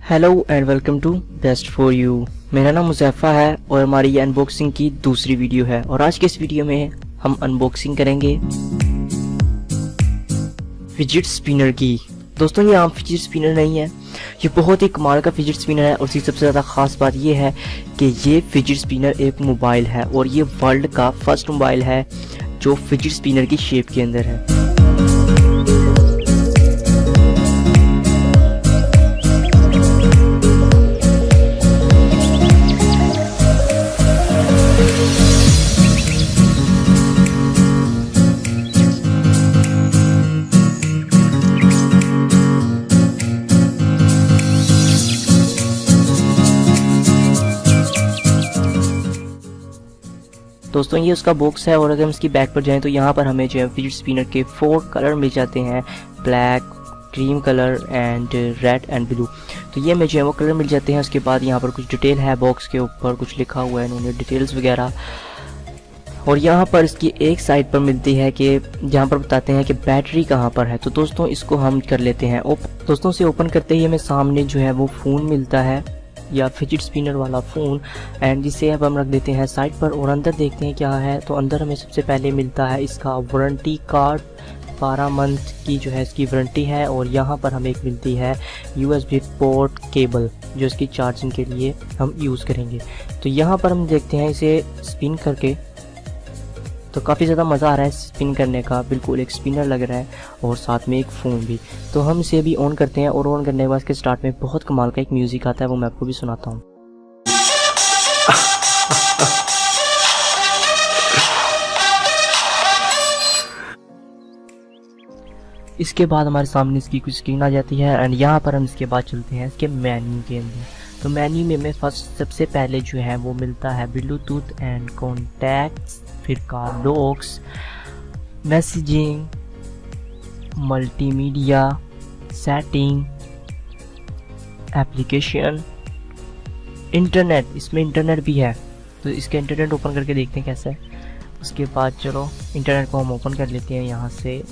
Hello and welcome to best for you. मेरा नाम मुज़फ़्फ़ा है और हमारी ये अनबॉक्सिंग की दूसरी वीडियो है और आज के इस वीडियो में हम अनबॉक्सिंग करेंगे फिजिट स्पिनर की। दोस्तों ये आम फिजिट स्पिनर नहीं है, ये बहुत ही कमाल का फिजिट स्पिनर है और इसकी सबसे ज़्यादा ख़ास बात ये है कि ये फिजिट स्पिनर एक मोबाइल है और ये वर्ल्ड का फर्स्ट मोबाइल है जो फिजिट स्पिनर की शेप के अंदर है। दोस्तों ये उसका बॉक्स है और अगर हम इसकी बैक पर जाएं तो यहाँ पर हमें जो है फिजिट स्पिनर के 4 कलर मिल जाते हैं, black, cream colour and red and blue. तो ये हमें जो है वो कलर मिल जाते हैं। उसके बाद यहाँ पर कुछ डिटेल है, बॉक्स के ऊपर कुछ लिखा हुआ है इन्होंने डिटेल्स वगैरह। और यहाँ पर इसकी एक साइड पर मिलती है कि जहाँ पर बताते हैं कि बैटरी कहाँ पर है। तो दोस्तों इसको हम कर लेते हैं दोस्तों से ओपन करते ही हमें सामने जो है वो फ़ोन मिलता है या फिजिट स्पिनर वाला फ़ोन, एंड जिसे अब हम रख देते हैं साइड पर और अंदर देखते हैं क्या है। तो अंदर हमें सबसे पहले मिलता है इसका वारंटी कार्ड, 12 मंथ की जो है इसकी वारंटी है। और यहाँ पर हमें एक मिलती है USB पोर्ट केबल जो इसकी चार्जिंग के लिए हम यूज़ करेंगे। तो यहाँ पर हम देखते हैं इसे स्पिन करके, तो काफ़ी ज़्यादा मज़ा आ रहा है स्पिन करने का, बिल्कुल एक स्पिनर लग रहा है और साथ में एक फ़ोन भी। तो हम इसे भी ऑन करते हैं और ऑन करने के बाद इसके स्टार्ट में बहुत कमाल का एक म्यूज़िक आता है, वो मैं आपको भी सुनाता हूँ। इसके बाद हमारे सामने इसकी कुछ स्क्रीन आ जाती है एंड यहाँ पर हम इसके बाद चलते हैं इसके मेन्यू के अंदर। तो मेन्यू में हमें सबसे पहले जो है वो मिलता है ब्लूटूथ एंड कॉन्टैक्ट्स, फिर locks, messaging, multimedia, setting, application, internet. इसमें इंटरनेट भी है तो इसका इंटरनेट ओपन करके देखते हैं कैसा है। उसके बाद चलो इंटरनेट को हम ओपन कर लेते हैं, यहाँ से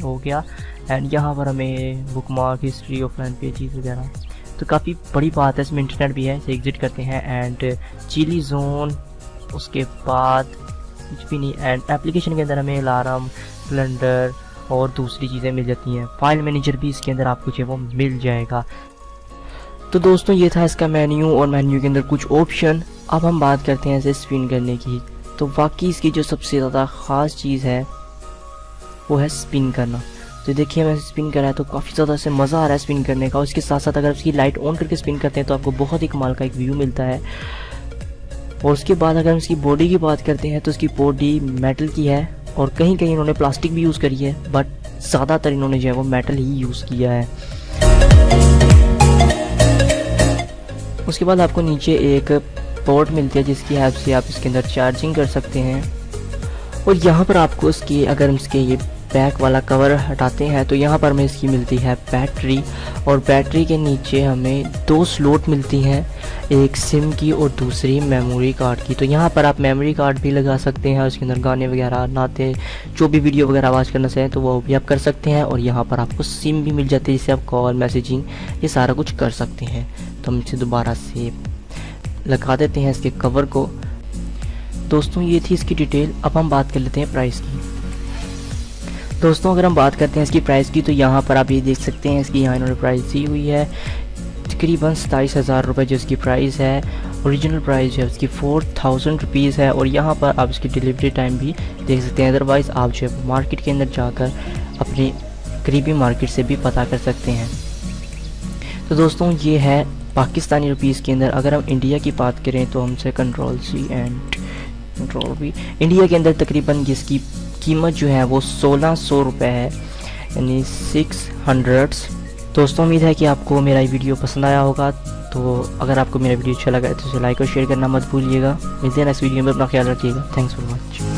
हो गया। एंड यहाँ पर हमें बुकमार्क, हिस्ट्री, ऑफलाइन पेजेस वगैरह, तो काफ़ी बड़ी बात है इसमें इंटरनेट भी है। इसे एग्जिट करते हैं एंड चिली जोन, उसके बाद कुछ भी नहीं। एंड एप्लीकेशन के अंदर हमें अलार्म, कैलेंडर और दूसरी चीज़ें मिल जाती हैं। फाइल मैनेजर भी इसके अंदर आपको जो है वो मिल जाएगा। तो दोस्तों ये था इसका मेन्यू और मेन्यू के अंदर कुछ ऑप्शन। अब हम बात करते हैं इसे स्पिन करने की। तो वाकई इसकी जो सबसे ज़्यादा ख़ास चीज़ है वो है स्पिन करना। तो देखिए मैं स्पिन कर रहा है तो काफ़ी ज़्यादा से मज़ा आ रहा है स्पिन करने का। उसके साथ साथ अगर उसकी लाइट ऑन करके स्पिन करते हैं तो आपको बहुत ही कमाल का एक व्यू मिलता है। और उसके बाद अगर हम इसकी बॉडी की बात करते हैं तो इसकी बॉडी मेटल की है और कहीं कहीं इन्होंने प्लास्टिक भी यूज़ करी है, बट ज़्यादातर इन्होंने जो है वो मेटल ही यूज़ किया है। उसके बाद आपको नीचे एक पोर्ट मिलती है जिसकी हेल्प से आप इसके अंदर चार्जिंग कर सकते हैं। और यहाँ पर आपको इसकी अगर हम इसके ये बैक वाला कवर हटाते हैं तो यहाँ पर हमें इसकी मिलती है बैटरी, और बैटरी के नीचे हमें 2 स्लॉट मिलती हैं, एक सिम की और दूसरी मेमोरी कार्ड की। तो यहाँ पर आप मेमोरी कार्ड भी लगा सकते हैं, उसके अंदर गाने वगैरह, नाते, जो भी वीडियो वगैरह आवाज़ करना चाहें तो वो भी आप कर सकते हैं। और यहाँ पर आपको सिम भी मिल जाती है जिससे आप कॉल, मैसेजिंग, ये सारा कुछ कर सकते हैं। तो हम इसे दोबारा से लगा देते हैं इसके कवर को। दोस्तों ये थी इसकी डिटेल। अब हम बात कर लेते हैं प्राइस की। दोस्तों अगर हम बात करते हैं इसकी प्राइस की तो यहाँ पर आप ये देख सकते हैं इसकी यहाँ इन्होंने प्राइस दी हुई है तकरीबन 27,000 रुपये जो इसकी प्राइस है। ओरिजिनल प्राइस जो है उसकी 4,000 रुपीज़ है। और यहाँ पर आप इसकी डिलीवरी टाइम भी देख सकते हैं। अदरवाइज़ आप जो है मार्केट के अंदर जाकर अपनी करीबी मार्केट से भी पता कर सकते हैं। तो दोस्तों ये है पाकिस्तानी रुपीज़ के अंदर। अगर हम इंडिया की बात करें तो हमसे Ctrl+C एंड Ctrl+V, इंडिया के अंदर तकरीबन जिसकी कीमत जो है वो 1,600 रुपये है, यानी 600। दोस्तों उम्मीद है कि आपको मेरा ये वीडियो पसंद आया होगा। तो अगर आपको मेरा वीडियो अच्छा लगा है तो इसे लाइक और शेयर करना मत भूलिएगा। मिलते हैं नेक्स्ट वीडियो में, अपना ख्याल रखिएगा। Thanks for watching.